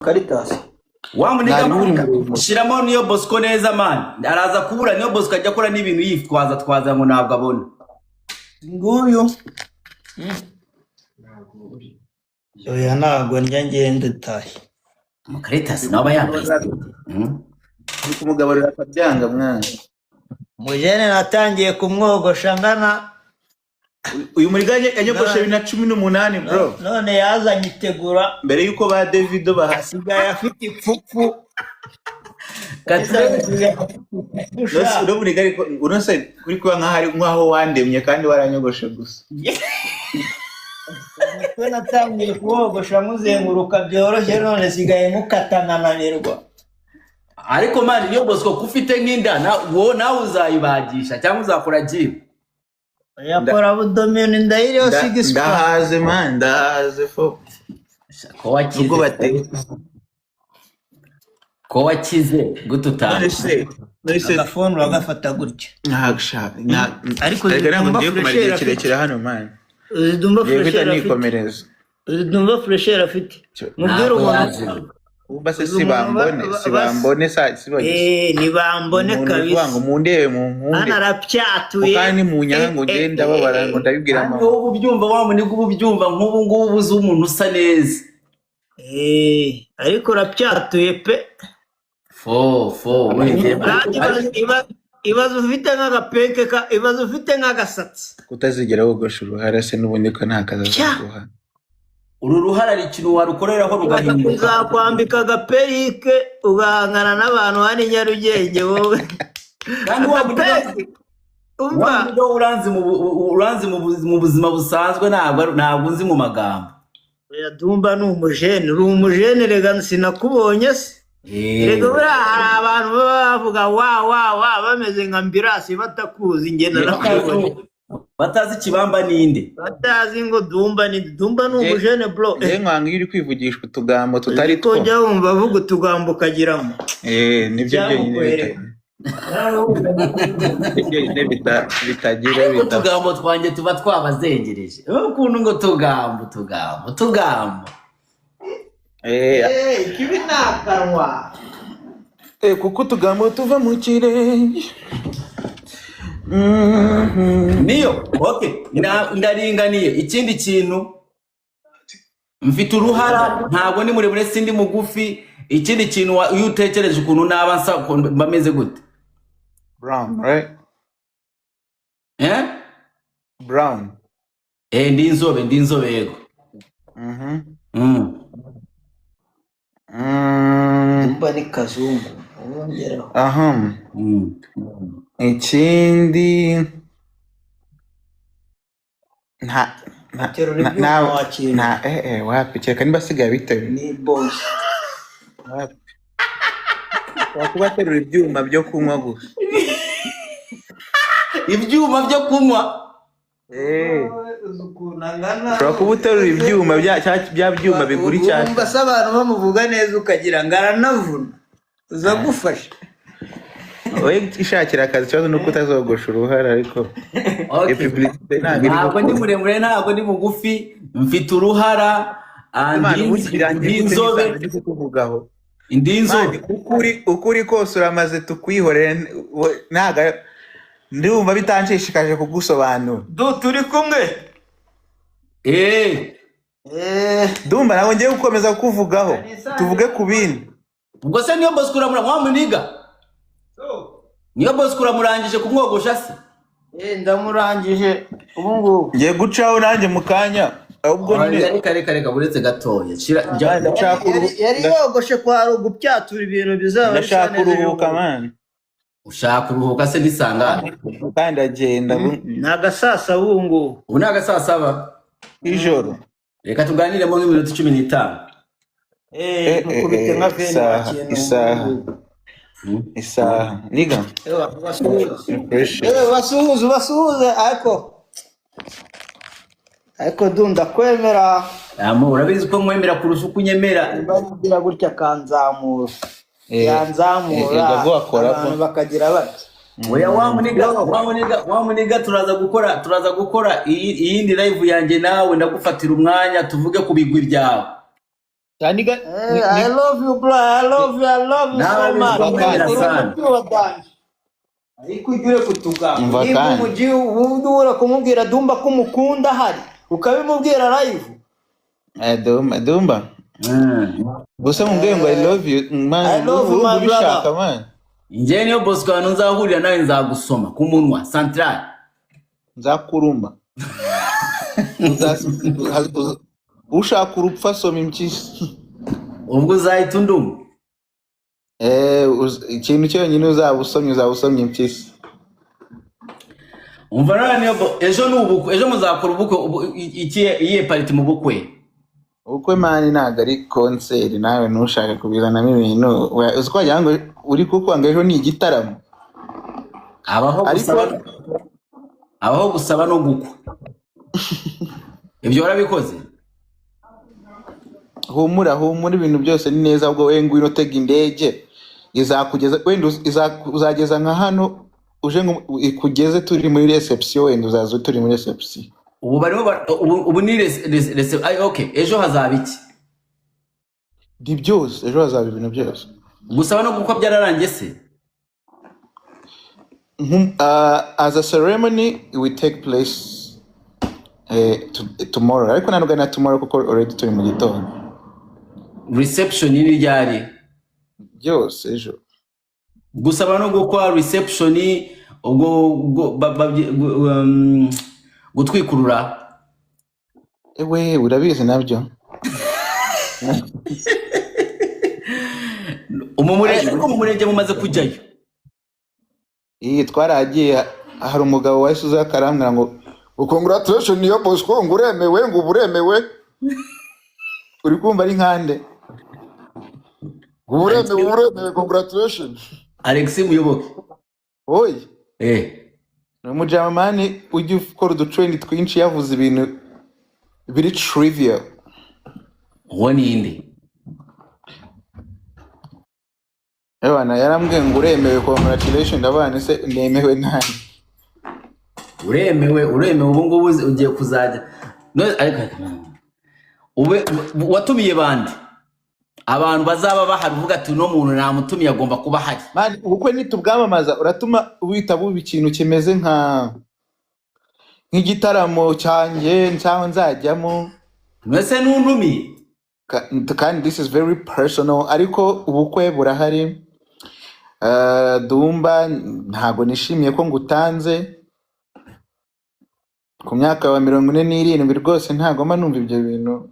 Caritas wamuniga shiramo niyo Bosco neza man araza kubura niyo Bosco ajya akora n'ibintu yitwaza ngo ntabwo abona nguyu oya ntabwo njya ngende tahe mu Caritas naba yambaye kumugaburira akabyanga mwana mujene natangiye kumwogosha ngana uyu muriganye yanyogoshe 2018 bro none yazanye itegura mbere yuko ba Davido bahasigaye afite ipfupfu no muriganye unose kuri kuba nkaho wandemye kandi waranyogoshe gusa twe natangiye kuwogosha muzenguruka byoroshye none sigaye mukatanananirwa ariko man niyo Bosco kufite nk'inda nawe uzayibagisha cyangwa uzakora gym yakora budomene ndayiriyo sigispa ndahaze man ndahaze fo ko wakize gututana nese phone uragafata gutya ntagushaka ariko ntabwo ngiye kumara kirekire hano man zidumba fresher afite mubwira umuntu base sibambone sibone nibambone kabisa ngo mundebe mu nkunde ana rapyatuye kandi mu nyango ngenda babara ngo ndabibwira mama ubu byumva wamuniga ubu byumva nk'ubu ngubu uzi umuntu usa neza ariko rapyatuye pe ibazo ufite nk'agapenke ibazo ufite nk'agasatsi utazigera wogosha uruhara se n'ubundi ko nta kazaguha uru ruhara ari ikintu warukoreraho rugahinduka uzakwambika agaperike ugahangana n'abantu hari Nyarugenge wowe kandi wabwo uranzi mu buzima busanzwe ntabwo nzi mu magambo Dumba ni umujene rega sinakubonye se rega buriya hari abantu bavuga wa bameze nka mbirasi batakuzi ingenda nakubonye batazi kibamba ninde batazi ngo Dumba ni umujene bro nkwanga iyo uri kwivugishwa utugambo tutari two jya wumva avuga utugambo ukagiramo nibyo byonyine bitagira utugambo twanjye tuba twabazengereje ukuntu ngo tugambo kibi nakanwa kuko utugambo tuva mu kirenge niyo okay ndaringaniye ikindi kintu mfite uruhara ntabwo ni muremure sindi mugufi ikindi kintu iyo utekereje ukuntu naba nsa bameze gute brown right brown ndi inzobe yego Dumba ni kazungu ikindi wapi kereka niba asigaye bitewe ni boss wakuba aterura ibyuma byo kunywa gusa ibyuma byo kunywa ushobora kuba uterura ibyuma bya byuma bigura icyatsi wumva se abantu bamuvuga neza ukagira ngo aranavuna uza gufasha wowe ishakira akazi ikibazo nuko utazogosha uruhara ariko ntabwo ndi muremure ntabwo ndi mugufi mfite uruhara indi inzobe ukuri kose uramaze tukwihorere ntago ndumva bitanshishikaje kugusobanura turi kumwe ndumva ntabwo ngiye gukomeza kukuvugaho tuvuge ku bindi ubwo se niyo Bosco wamuniga niyo Bosco uramurangije kumwogosha se ndamurangije ubu ngubu ngiye gucaho nanjye mu kanya ahubwo nyine reka buretse gatoya yari yogoshe kwa rugupyatura ibintu bizaba ndashaka uruhuka man ushaka uruhuka se nisangane kandi agenda nagasasa bungu ubu nagasasa ba ijoro reka tuganiremo nk'iminota 15 nukubite nka veni isaha niga basuhuze ariko dunda kwemera urabizi ko mwemera kurusha uko unyemera bagira gutya kanzamura yanzamura abantu bakagira bati oya wamuniga turaza gukora iyindi live yanjye nawe ndagufatira umwanya tuvuge ku bigwi byawe kandi I love you bro, I love you Nawe so much. bikomera sana. Ariko ugire kutuga. Umva Niba kandi. umugi ubura kumubwira Dumba ko umukunda hari, ukabimubwira live. Dumba gusa mubwiye ngo I love you man, I love you, my ubishaka brother. man. Njye niyo Bosco hano nzahurira nawe nzagusoma ku munwa central. Nzakuruma. Ushaka urupfa soma impyisi. Ubwo uzahita unduma. Ikintu cyonyine uzabusomye impyisi. Umva none ejo n'ubukwe, ejo muzakora ubukwe iyihe party mu bukwe? Ubukwe mani ntabwo ari concert, nawe ntushaka kubizanamo ibintu. Uzi ko wagira ngo uri kukwanga ejo ni igitaramo. Abaho gusaba no gukwa. Ibyo warabikoze? Humura ibintu byose ni neza, ubwo we ngwino tega indege izakugeza, wenda uzageza nka hano uje ngo ikugeze turi muri reception, wenda uzaza turi muri reception. Ubu barimo ubu ni okay, ejo hazaba iki? Di byose ejo hazaba ibintu byose. Gusaba no gukwa byararangiye se? As a ceremony it will take place tomorrow, ariko ntabwo na tomorrow kuko already turi mu gitondo. Reception ni ryari? Byose ejo. Gusaba no gukwa reception ubwo gutwikurura. Ewe urabizi nabyo. Umumurenge mumaze kujyayo? Twaragiye, hari umugabo wahise uza akarambwira ngo congratulations niyo Bosco, ngo uremewe, ngo uremewe. Uri kumva ari nkande? Uremewe, congratulations. Alex Muyoboke. Oy. Umujamani ujya ukora udutrend twinshi yavuze ibintu biri trivial. Woni indi. Ewana yarambwiye ngo uremewe, congratulations. Ndabana se nemewe nani? Uremewe ubu ngubu ugiye kuzajya. No ariko watumiye bandi. Abantu bazaba bahari uvuga ati no muntu namutumiye agomba kuba hari. Man, ubukwe nitubwamamaza uratuma wita bubi ikintu kimeze nk'igitaramo cyanjye cyangwa nzajyamo. Mwese nuntumiye. Kandi this is very personal, ariko ubukwe burahari. Dumba ntago nishimiye ko ngutanze ku myaka wa 47 rwose, ntago mba numva ibyo bintu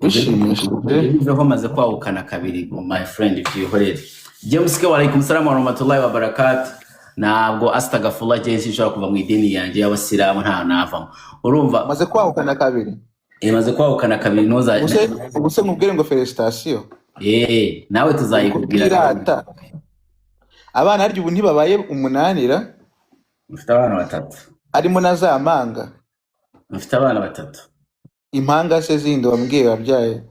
bishimishije. Ibyo maze kwahukana kabiri my friend ibyihorere. James K wa alaikum salam wa rahmatullahi wa barakatuh. Ntabwo astagfirullah Jesse ishobora kuva mu idini yanjye y'abasilamu nta navamo. Urumva maze kwahukana kabiri? Maze kwahukana kabiri noza. Ubuse mubwire ngo felicitation. Nawe tuzayikubwira. Abana harya ubu ntibabaye 8? Mufite abana 3. Arimo na za manga. Mufite abana 3. Impanga se zindi wambwiye wabyaye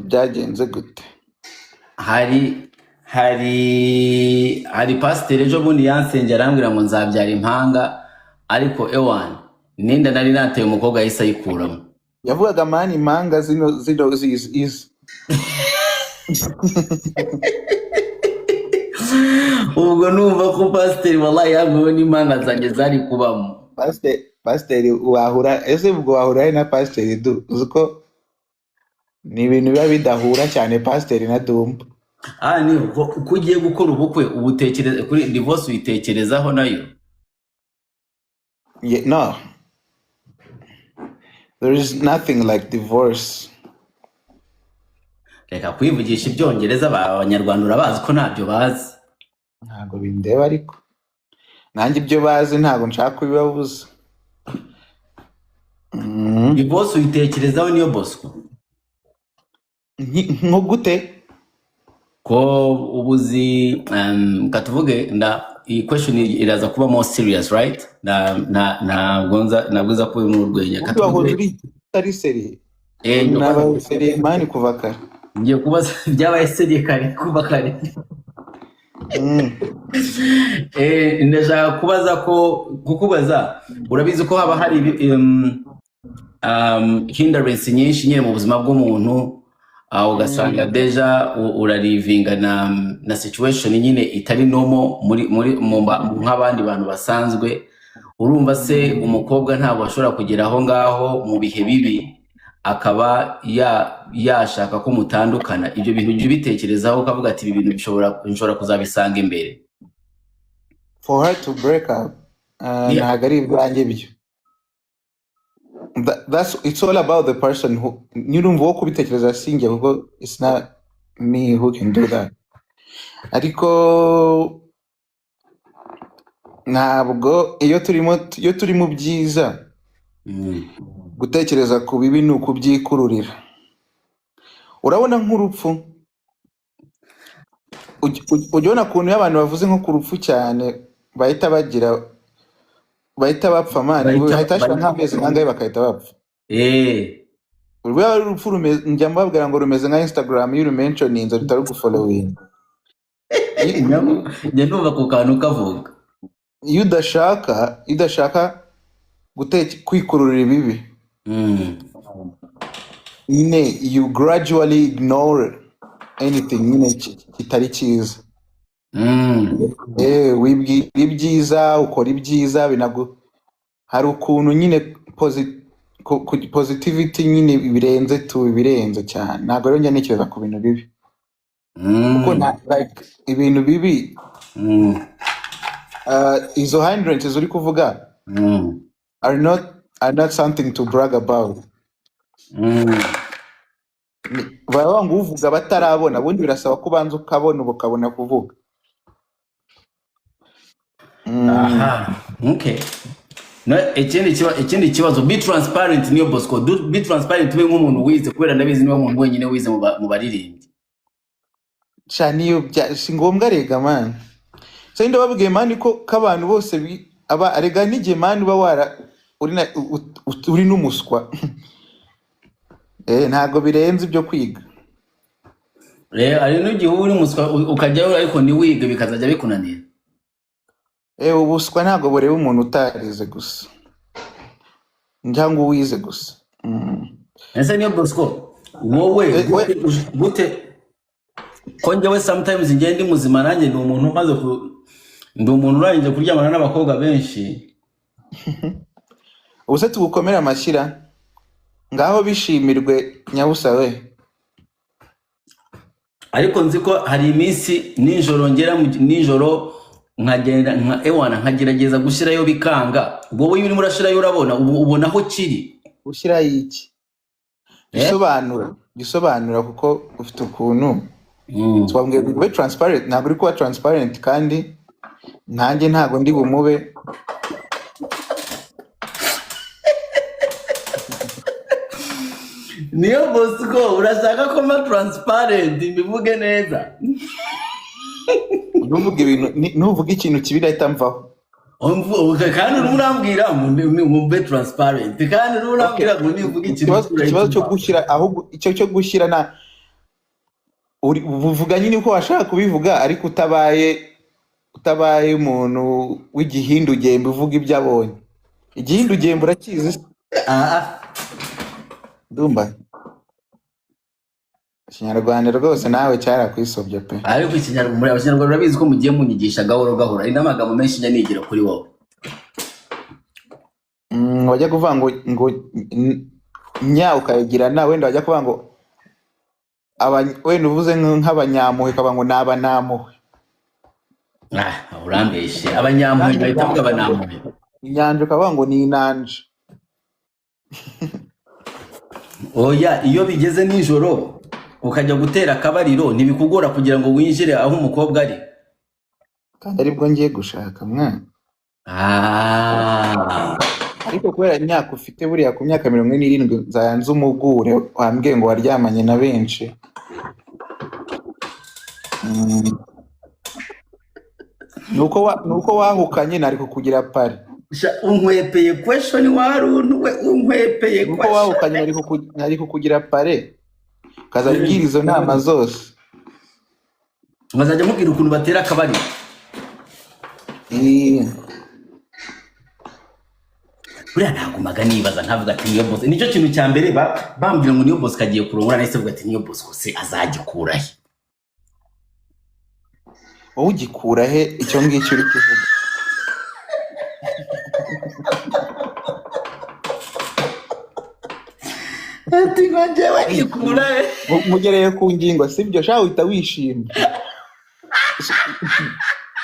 byagenze gute? Hari pastor ejo bundi yansengera arambwira ngo nzabyara impanga, ariko ewan ninda nari nateye umukobwa yahise ayikuramo. Yavugaga mani impanga zino is ubwo numva ko pastor wallahi yamwe n'impanga zanjye zari kubamo. Pastor wahura ese ubwo wahura na pastor uzuko ni ibintu biba bidahura cyane pastor na Dumba. Ni uko ugiye gukora ubukwe ubutekereza kuri divorce uyitekerezaho nayo? No, there is nothing like divorce. Reka kwivugisha ibyongereza abanyarwanda urabazi ko ntabyo bazi. Ntago bindeba ariko nanjye ibyo bazi ntago nshaka kubibabuza. Divorce uyitekerezaho niyo Bosco? Nko gute? Ko ubuzi katuvuge iyi question iraza kuba more serious, right? Nabwoza kuba mu rwenya katuvuge ari serious. Naba serious mani kuva kare. Ngiye kubaza byabaye serious kare kuva kare. Ndashaka kubaza kukubaza urabizi ko haba hari hindrance nyinshi nyine mu buzima bw'umuntu, aho ugasanga deja urarivinga na situation nyine itari nomo nk'abandi bantu basanzwe. Urumva se umukobwa ntabwo ashobora kugera aho ngaho mu bihe bibi akaba yashaka ko mutandukana. Ibyo bintu ujye ubitekerezaho ukavuga ati ibi bintu bishobora kuzabisanga imbere. For her to break up, ntabwo ari ibyanjye byo. It's all about the person who nirumva wo kubitekereza sinjye kuko it's not me who can do that. Ariko ntabwo iyo turi mu byiza gutekereza ku bibi ni ukubyikururira. Urabona nk'urupfu, ujyona kuntu y'abantu bavuze nko ku rupfu cyane bahita bapfa mani, bahita bashira nk'amezi nkangahe bakahita bapfa. Urupfu njya mbabwira ngo rumeze nka Instagram, iyo urumentioninze rutari gufollowing. Njya numva ku kantu kavuga iyo udashaka kwikururira ibibi, nyine you gradually ignore anything nyine kitari cyiza. Wibwira ibyiza, ukora ibyiza, hari ukuntu nyine positivity nyine birenze cyane. Ntabwo rero njya ntekereza ku bintu bibi kuko ibintu bibi izo hindrances uri kuvuga are not something to brag about. Baba ngo uvuga batarabona, ubundi birasaba ko ubanza ukabona ukabona kuvuga. Okay. No, ikindi kibazo, be transparent niyo Bosco. Be transparent we nk'umuntu wize, kubera ndabizi niwe muntu wenyine wize mu baririmbyi. Niyo si ngombwa rega man. So ndababwiye man ko abantu bose arega nige man uba uri n'umuswa. Ntago birenze ibyo kwiga. Ari n'igihe uri umuswa ukajyayo ariko ni wiga bikazajya bikunanira. Ubuswa ntago bureba umuntu utarize gusa, njyango wize gusa. Ese niyo Bosco wowe gute ko njyewe sometimes ngende muzima nanjye ndi umuntu maze ndi umuntu urangije kuryamana n'abakobwa benshi. Ubuse tugukomera amashyira ngaho bishimirwe nyabusa we. Ariko nzi ko hari iminsi nijoro ngera nijoro nkagenda nkagerageza gushyirayo bikanga. Wowe uri murashirayo urabona ubona aho kiri ushyira iki gisobanura kuko ufite ukuntu twambwiye be transparent. Ntabwo uri kuba transparent kandi nanjye ntabwo ndi bumube. Niyo Bosco urashaka ko ma transparent mbivuge neza. Nuvuga ikintu kibi dahita mvaho. Kandi urambwira mu be transparent kandi urambwira ngo nivuga ikibazo cyo gushyira ahubwo icyo cyo gushyira na uvuga nyine uko washaka kubivuga ariko utabaye umuntu w'igihindu gembe uvuga ibyo abonye. Igihindu gembe urakizi? Dumba Ikinyarwanda rwose nawe cyarakwisobye pe. Ariko Ikinyarwanda Abanyarwanda barabizi ko mugiye munyigisha gahoro gahoro, ari n'amagambo menshi njya nigira kuri wowe. Wajya kuvuga ngo nya ukayigira na wenda wajya kuvuga ngo wenda uvuze nk'abanyamuhe kaba ngo n'abanamuhe. Urambeshe abanyamuhe bahita bavuga abanamuhe. Inyanja ukavuga ngo ni inanje. Oya, iyo bigeze nijoro ukajya gutera akabariro ntibikugora kugira ngo winjire aho umukobwa ari. Kandi aribwo ngiye gushaka mwana. Ariko kubera imyaka ufite buriya ku myaka 47 nzayanze umugure wambwiye ngo waryamanye na benshi. Nuko wahukanye nari kukugira pari. Unkwepeye question warunwe unkwepeye question. Nuko wahukanye nari kukugira pare. Kazabwira izo nama zose. Ngazajya mubwira ukuntu batera akabari. buriya nagumaga nibaza nkavuga ati niyo boss nicyo kintu cya mbere bambwira ngo niyo boss kagiye kurongora nahise vuga ati niyo boss kose azagikura he wowe ugikura he icyo ngicyo uri kuvuga ati ngo bagikura he mugereye ku ngingo sibyo sha uhita wishima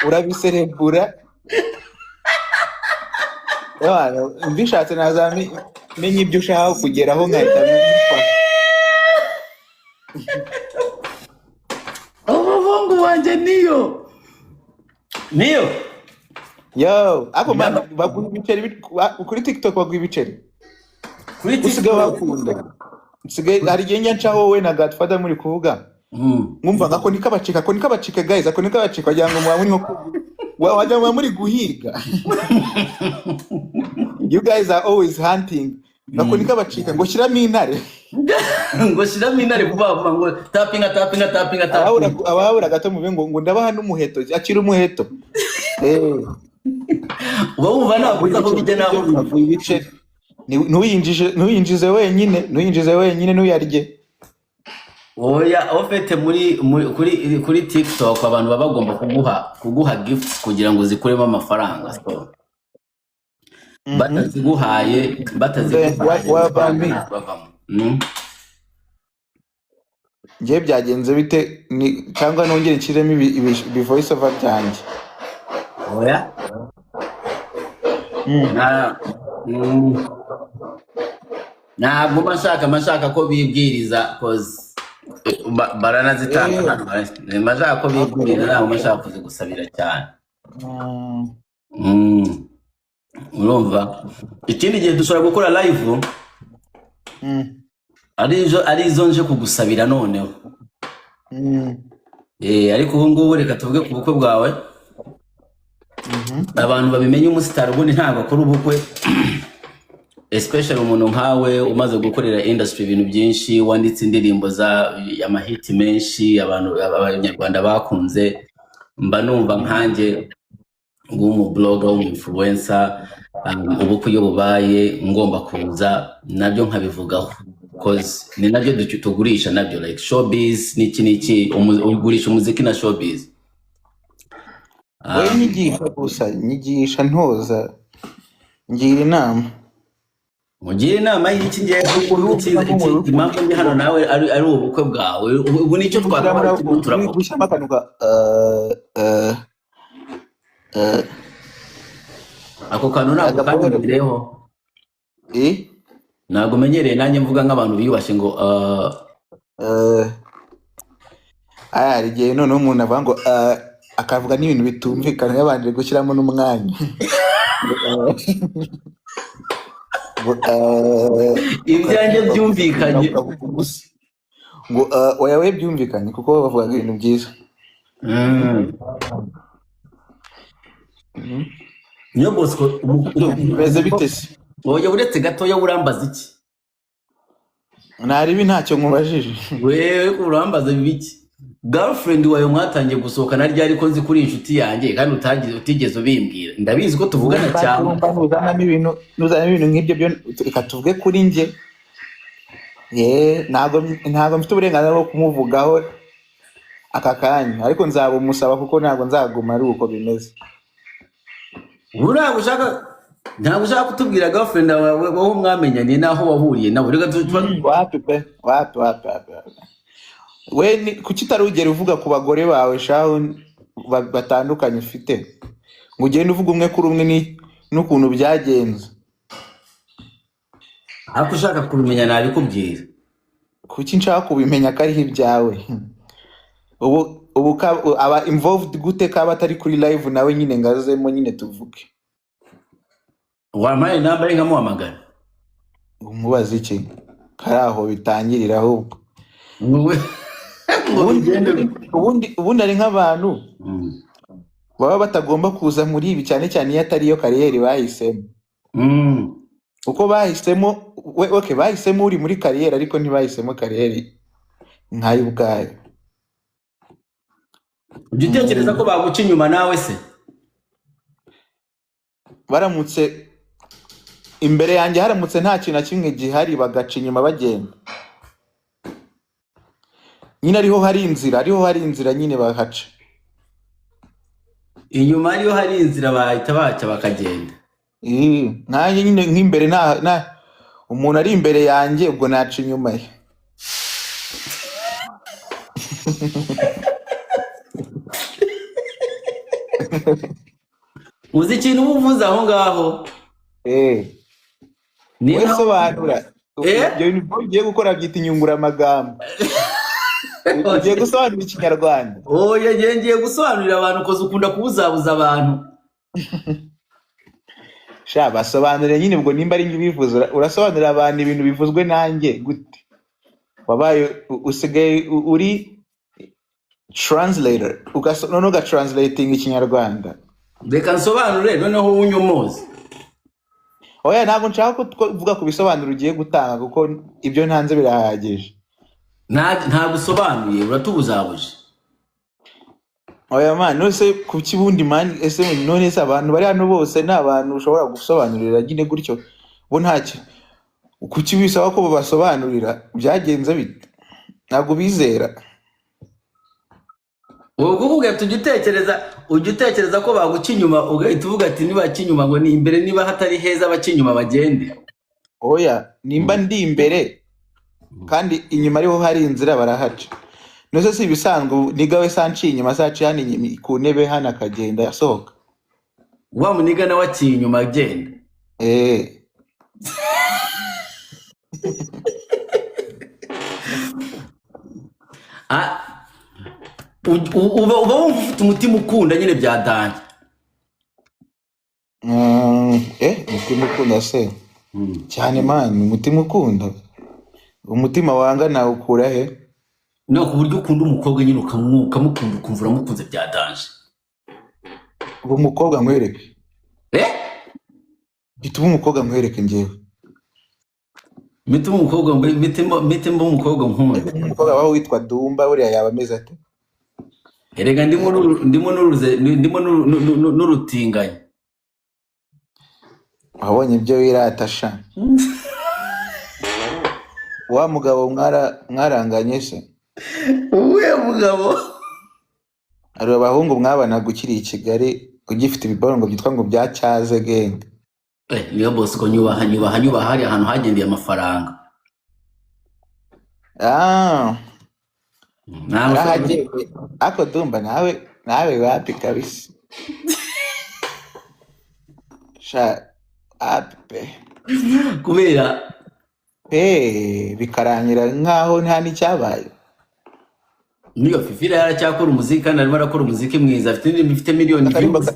urabiserebura mbishatse nazamenya ibyo ushaka kugeraho nkahita mbifasha umuhungu wanjye niyo yo ako man baguha ibiceri kuri TikTok baguha ibiceri kuri usigaye bakunda usigaye hari igihe njya ncaho wowe na Godfather muri kuvuga mwumva ngako nikabacika guys ako nikabacika wagira ngo muri wagira ngo muri guhiga you guys are always hunting ngako nikabacika ngo shiramo intare ngo shiramo intare vuba ngo tapping abahura gato mu bengo ngo ndabaha n'umuheto akira umuheto wumva nakuza ko bijya naho ibiceri ntuyinjize wenyine ntuyarye oya ofete kuri TikTok abantu baba bagomba kuguha gifts kugira ngo zikuremo amafaranga so bataziguhaye ngiye byagenze bite cyangwa nongere nshyiremo ibi voice over byanjye oya ntabwo mashaka ko bibwiriza cause baranazitanga mashaka ko bibwiriza ntabwo mashaka kuzigusabira cyane urumva ikindi gihe dushobora gukora live ari izo nje kugusabira noneho ariko ubu ngubu reka tuvuge ku bukwe bwawe abantu babimenye umusitari ubundi ntabwo akora ubukwe especially umuntu nkawe umaze gukorera industry ibintu byinshi wanditse indirimbo y'amahiti menshi abanyarwanda bakunze mba numva nkanjye ng'umublogger w'umu-influencer ubukwe iyo bubaye ngomba kuza nabyo nkabivugaho cause ni nabyo tugurisha nabyo like showbiz n'iki ugurisha umuziki na showbiz we nyigisha ntoza ngira inama mugira inama y'iki ngiye impamvu ndi hano nawe ari ubukwe bwawe ubu nicyo twakora gushyamo akantu ka ako kantu ntabwo kamenyereyeho ntabwo menyereye nanjye mvuga nk'abantu biyubashye ngo hari igihe noneho umuntu avuga ngo akavuga n'ibintu bitumvikana yabanje gushyiramo n'umwanya ibyanjye byumvikanye ngo oya we byumvikanye kuko bavuga ibintu byiza niyo Bosco beze bite se oya uretse gatoya urambaza iki naribi ntacyo nkubajije wewe urambaza bibiki girlfriend wawe mwatangiye gusohokana ryari ko nzi kuri inshuti yanjye kandi utigeze ubimbwira ndabizi ko tuvugana cyane nuzana ibintu nk'ibyo byo reka tuvuge kuri njye ntabwo mfite uburenganzira bwo kumuvugaho aka kanya ariko nzabumusaba kuko ntabwo nzaguma ari uko bimeze ntabwo ushaka kutubwira girlfriend wawe wowe mwamenyanye naho wahuriye nawe wapi we kuki utarugera uvuga ku bagore bawe shaho batandukanye ufite ngo ugende uvuga umwe kuri umwe n'ukuntu byagenze ariko ushaka kubimenya nabikubwira kuki nshaka kubimenya ko ariho ibyawe ubu aba involved gute kaba atari kuri live nawe nyine ngazemo nyine tuvuge wampaye namba ari nkamuhamagara umubaza iki kari aho bitangirira ahubwo ubundi ari nk'abantu baba batagomba kuza muri ibi cyane cyane iyo atari yo kariyeri bahisemo uko bahisemo bahisemo uri muri kariyeri ariko ntibahisemo kariyeri nkayo ubwayo ujya utekereza ko baguca inyuma nawe se baramutse imbere yanjye haramutse nta kintu na kimwe gihari bagaca inyuma bagenda, nyine ariho hari inzira nyine bahaca. inyuma ariyo hari inzira bahita baca bakagenda. Nanjye nyine nk'imbere umuntu ari imbere yanjye ubwo naca inyuma ye. uzi ikintu uvuze aho ngaho? Niwe sobanura ibyo bintu ugiye gukora byita inyunguramagambo. Ugiye gusobanura ikinyarwanda? Oya, ngiye gusobanurira abantu koza ukunda kubuzabuza abantu. Sha basobanurire nyine, ubwo nimba ari bivuze urasobanurira abantu ibintu bivuzwe nanjye gute? Wabaye usigaye uri translator uga translating ikinyarwanda. Reka nsobanure noneho unyomoze. Oya, ntabwo nshaka kuvuga ku bisobanuro ugiye gutanga kuko ibyo ntanze birahagije. Nta gusobanuye uratubuzabuje. Oya man, nose ku kibundi man, ese none se abantu bari hano bose ni abantu ushobora gusobanurira nyine gutyo bo ntacyo. Kuki bisaba ko babasobanurira byagenze bite? Ntabwo bizera. Ubwo ugahita ujya ko baguca inyuma, ugahita uvuga ati niba kinyuma ngo ni imbere, niba hatari heza abacinyuma bagende. Oya, nimba ndi imbere kandi inyuma ariho hari inzira barahaca. Nose si bisanzwe nigawe sanci inyuma saci hano ku ntebe hano akagenda yasohoka. Wa muniga nawe aciye inyuma agenda. Uba wumva ufite umutima ukunda nyine byadanje. Umutima ukunda se cyane man, umutima ukunda. Umutima wanga nawe ukura he? No, ku buryo ukunda umukobwa nyine ukamukunda ukumva uramukunze byadanje. Ubu umukobwa nkwereke? Bituma umukobwa nkwereke njyewe. Mituma umukobwa mitembo umukobwa nkunda. Umukobwa wawe witwa Dumba buriya yaba ameze ate? Erega ndimo n'urutinganya. Wabonye ibyo wirata sha? Wa mugabo mwaranganye se? Uwe mugabo? Ari abahungu mwabana gukiri i Kigali ugifite ibiborongo byitwa ngo byacyaze genge. Niyo boss ko nyubaha hari ahantu hagendeye amafaranga. Ako Dumba nawe wapi kabisa? Sha ape kubera bikarangira nkaho nta n'icyabaye. Niyo Fifira yaracyakora umuziki kandi arimo arakora umuziki mwiza, afite miliyoni views.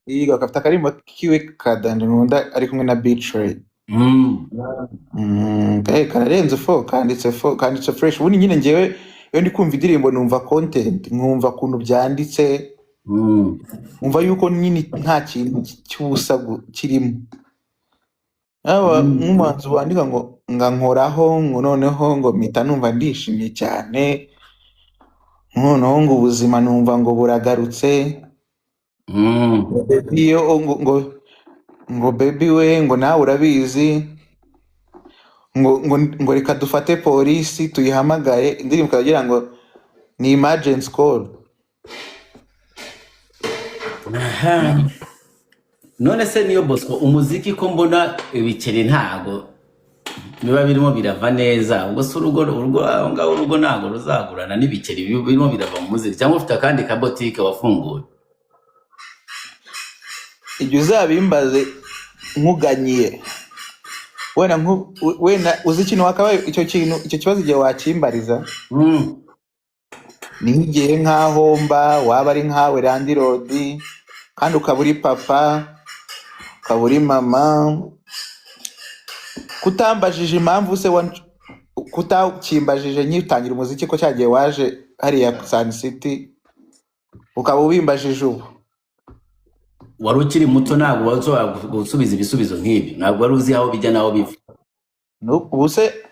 Yiga akafite akarimbo kiwe kadanje nkunda ari kumwe na Betrayed. Kararenze kanditse fresh. Ubundi nyine ngewe iyo ndi kumva indirimbo numva content, nkumva kuntu byanditse, umva yuko nyine nta kintu cy'ubusa kirimo. Nk'umuhanzi wandika ngo nkoraho ngo noneho ngo mpita numva ndishimye cyane, noneho ngo ubuzima numva ngo buragarutse. Ngo baby we ngo nawe urabizi ngo reka dufate polisi tuyihamagare, indirimbo kagira ngo ni emergency call. None se niyo Bosco umuziki ko mbona ibikeri ntago biba birimo birava neza, ubwo se urugo ntago ruzagurana n'ibikeri birimo birava mu muziki, cyangwa ufite akandi ka boutique wafunguye? Ibyo uzabimbaze nkuganyiye wenda uzi ikintu wakabaye icyo kibazo igihe wakimbariza. Ni nk'igihe nk'aho waba ari nkawe landlord kandi ukaba uri papa ukaba uri mama, kutambajije impamvu se kutakimbajije nyitangira umuziki ko cyagiye waje hariya Sun City ukaba ubimbajije ubu. Wari ukiri muto ntabwo wazoba gusubiza ibisubizo nk'ibi, ntabwo wari uzi aho bijya naho biva.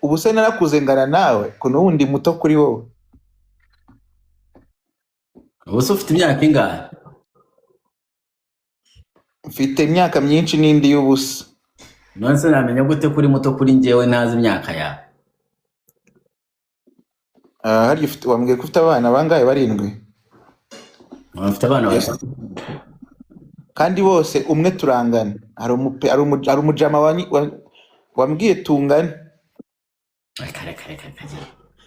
Ubu se narakuze ngana nawe ko n'ubundi muto kuri wowe. Ubu se ufite imyaka ingahe? Mfite imyaka myinshi n'indi y'ubusa. none se namenya gute kuri muto kuri njyewe ntazi imyaka yawe? Harya wambwiye ko ufite abana bangahe? 7? Mfite abana batatu. Kandi bose umwe turangana. Hari umujama wambwiye tungana. Kare.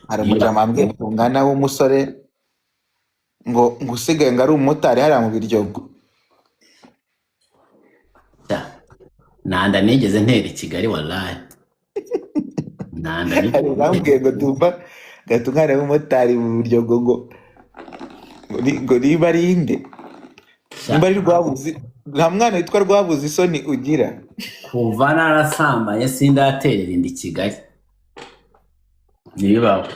Hari umujama wambwiye tungana w'umusore ngo usigaye ngo ari umumotari hariya mu Biryogo. Nanda nigeze ntera i Kigali wallahi. Nanda Hari bambwiye ngo tumba gatungana w'umumotari mu Biryogo ngo niba ari inde? Nimba ari Rwabuzi, nta mwana witwa Rwabuzi isoni ugira? Kuva narasambanye sindaterera indi Kigali. Nibaho.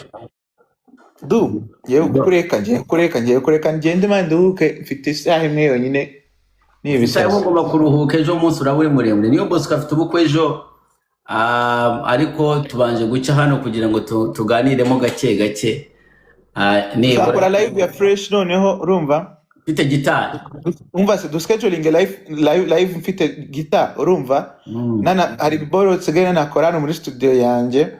Ngiye kureka ngende manduhuke, mfite isaha imwe yonyine Sayo ngomba kuruhuka ejo umunsi uraburi muremure. Niyo Bosco afite ubukwe ejo, ariko tubanje guca hano kugira ngo tuganiremo gake. Sakora live ya fresh noneho urumva? Mfite gitari. Umva se scheduling live mfite gitari urumva? Nana hari boro tsigana nakora hano muri studio yanjye.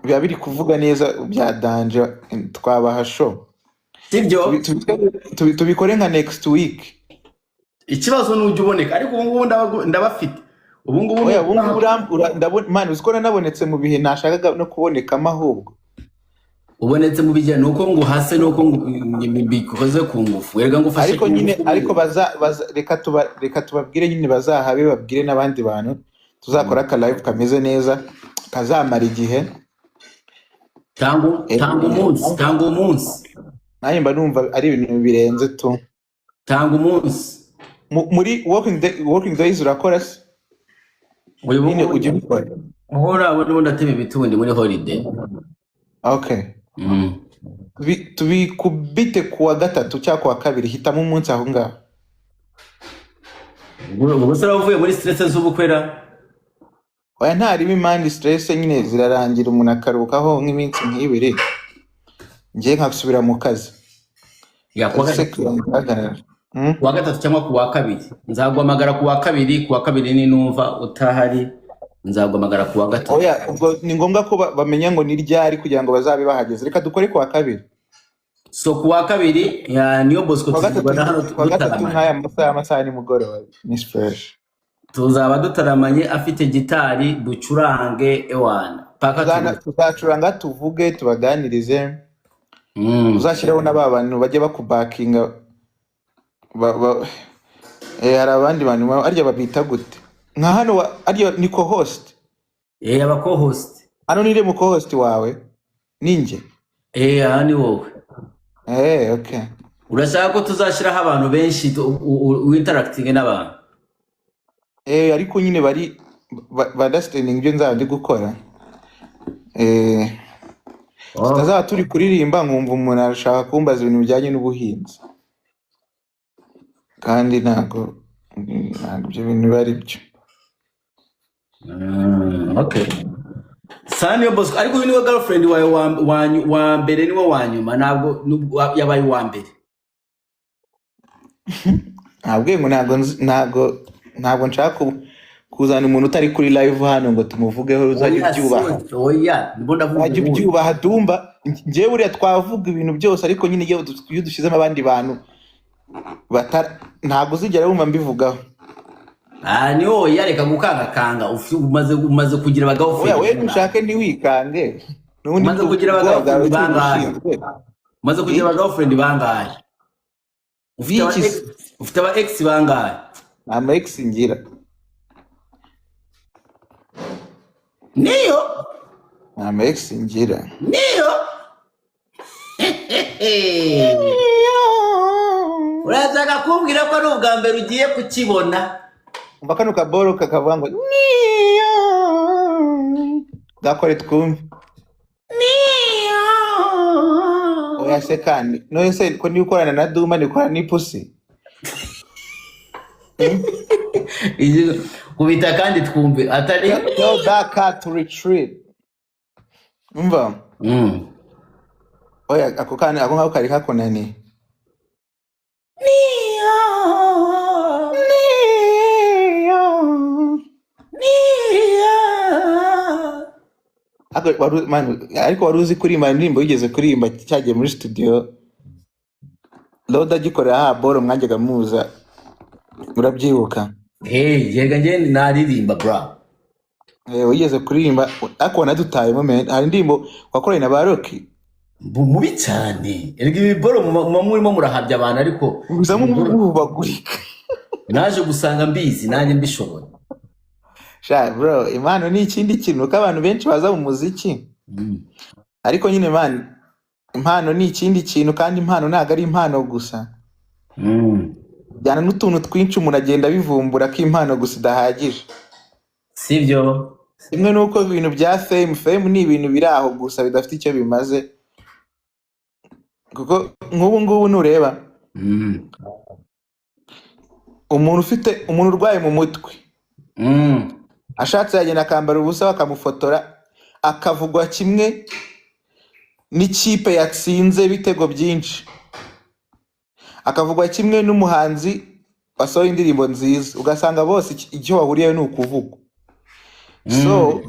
Biba biri kuvuga neza bya danje, twabaha show. Sibyo? Tubikore nka next week. Ikibazo n'ujye uboneka, ariko ubu ngubu ndabafite. Ubu ngubu ndabona man uzikora nabonetse mu bihe nashakaga no kuboneka mahubwo. Ubonetse mu bijyanye nuko ngo hase nuko bikoze ku ngufu. Erega ngufashe. Ariko nyine reka tubabwire nyine bazahabe babwire n'abandi bantu tuzakora ka live kameze neza kazamara igihe. Tangu umunsi. Naye mba numva ari ibintu birenze tu. Tangu umunsi. Muri working days urakora se? Nyine ujye ukora. Uhora ubundi atema ibitundi muri holiday. Okay. Tubikubite kuwa 3 cyangwa kuwa 2 hitamo umunsi aho ngaho. Ubwo se uvuye muri stress z'ubukwera? Oya ntari imandi stress nyine zirarangira umuntu akarukaho nk'iminsi nk'ibiri. Ngiye nkasubira mu kazi. Kuwa 3 cyangwa kuwa 2. Nzaguhamagara kuwa 2 ninumva utahari. Nzaguhamagara kuwa 3. Oya ubwo ni ngombwa ko bamenya ngo ni ryari kugira ngo bazabe bahageze. Reka dukore kuwa 2. So kuwa 2 ya Niyo Bosco tuzabana hano dutaramanye. Amasaha ni mugoroba. Ni fresh. Tuzaba dutaramanye afite gitari ducurange ewana. Tuzacuranga tuvuge tubaganirize. Uzashyiraho n'abantu bajye bakubakinga. Hari abandi bantu arya babita gute? Nka hano arya ni co-host. Aba co-host. Hano nire mu co-host wawe? Ninjye. Hani wowe. Okay. Urashaka ko tuzashiraho abantu benshi interacting n'abantu? Ariko nyine bari understanding ibyo nzandi gukora. Tuzaba turi kuririmba nkumva umuntu arashaka kumbaza ibintu bijyanye n'ubuhinzi. Kandi ntago ibyo bintu bari byo. Okay. Niyo Bosco, ariko uyu niwe girlfriend wawe wa mbere niwe wa nyuma, ntabwo yabaye wa mbere? Ntabwo nshaka kuzana umuntu utari kuri live hano ngo tumuvugeho uzajye ubyubaha. Oya, uzajye ubyubaha dumba. Ngiye buriya twavuga ibintu byose, ariko nyine iyo dushyizemo abandi bantu ntabwo uzigera wumva mbivugaho. Niho yareka gukanga umaze kugira abagabo friend. Oya we ntushake ntiwikange. Umaze kugira abagabo bangahe? Umaze kugira abagabo friend bangahe? Ufite aba ex bangahe? Ama ex ngira. Niyo? Ama ex ngira. Niyo? Urazaga kumbwira ko ari ubwa mbere ugiye kukibona? Umva kano kaboro kakavuga ngo niyo. Gakore twumve. Niyo. Oya se kandi. No se ko ni ukorana na Duma ni ukorana n'ipusi. Kubita kandi twumve atari tell that cat to retreat. Umva. Oya ako ngako kari kakonani. ariko wari uzi kuririmba indirimbo yigeze kuririmba cyagiye muri studio Loda agikorera boro mwajyaga muza urabyibuka yega njye naririmba bra wigeze kuririmba ariko wanadutaye moment hari indirimbo wakoranye na Baroki mubi cyane erega ibi boro murimo murahabya abantu ariko uzamu mubagurika naje gusanga mbizi nanjye mbishoboye sha bro impano ni ikindi kintu ko abantu benshi baza mu muziki ariko nyine man impano ni ikindi kintu kandi impano ntago ari impano gusa byana n'utuntu twinshi umuntu agenda bivumbura ko impano gusa idahagije sibyo imwe nuko ibintu bya fame ni ibintu biri aho gusa bidafite icyo bimaze kuko nk'ubu ngubu nureba umuntu urwaye mu mutwe ashatse yagenda akambara ubusa bakamufotora akavugwa kimwe n'ikipe yatsinze bitego byinshi akavugwa kimwe n'umuhanzi wasohoye indirimbo nziza ugasanga bose icyo bahuriyeho ni ukuvugwa so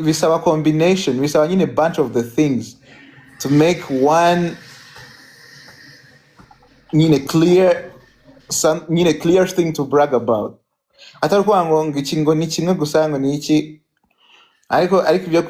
bisaba combination bisaba nyine bunch of the things to make one clear thing to brag about atari kuvuga ngo iki ngo ni kimwe gusa ngo ni iki ariko ibyo